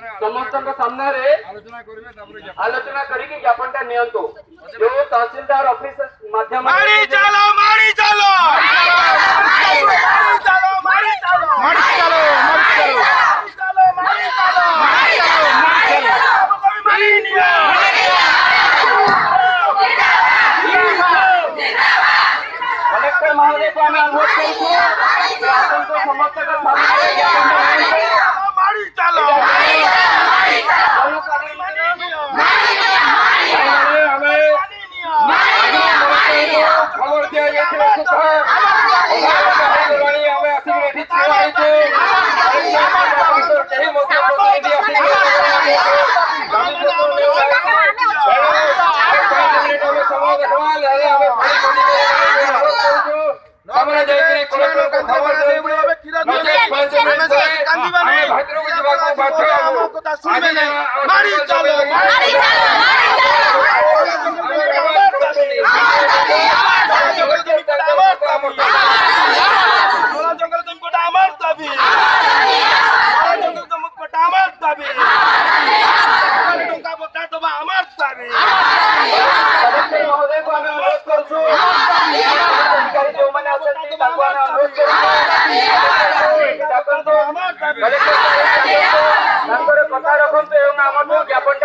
समस्त सामने आलोचना करी ज्ञापन नियंतु जो तहसीलदार ऑफिस माध्यम कलेक्टर महोदय को आम अनुरोध कर समस्त खबर दिया कथा रखते ज्ञापन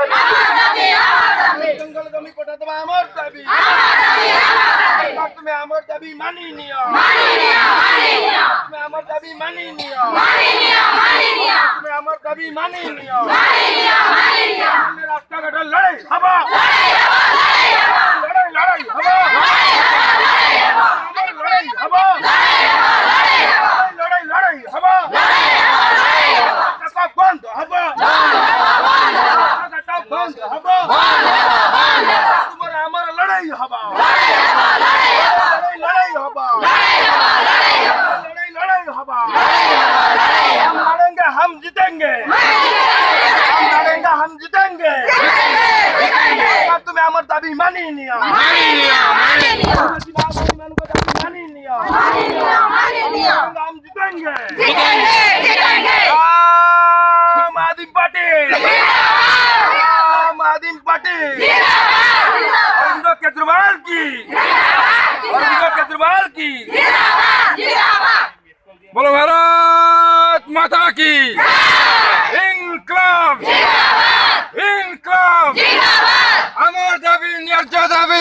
जंगल जमी कोटा दबा आमर दाबी तुम्हें आमर दाबी मानी नियो तुम्हें आमर दाबी मानी नियो तुम्हें आमर दाबी मानी नियो तुम्हें रास्ता घाट लड़ाई हवा लड़ाई लड़ाई हवा लड़ाई हवा लड़ाई लड़ाई हवा कथा बंद हवा कथा बंद हवा तुम्हारा हमारा लड़ाई हवा लड़ाई लड़ाई हवा लड़ाई लड़ाई हवा हम लड़ेंगे हम जीतेंगे हम लड़ेंगे हम जीतेंगे तुम्हें हमार दाबी मानी निया हम जीतेंगे आम आदमी पार्टी आम आदमी पार्टी अरविंद केजरीवाल की अरविंद केजरीवाल की बोलो भारत माता की इनकलाब इनकलाब अमर दाबी न्याय्य दाबी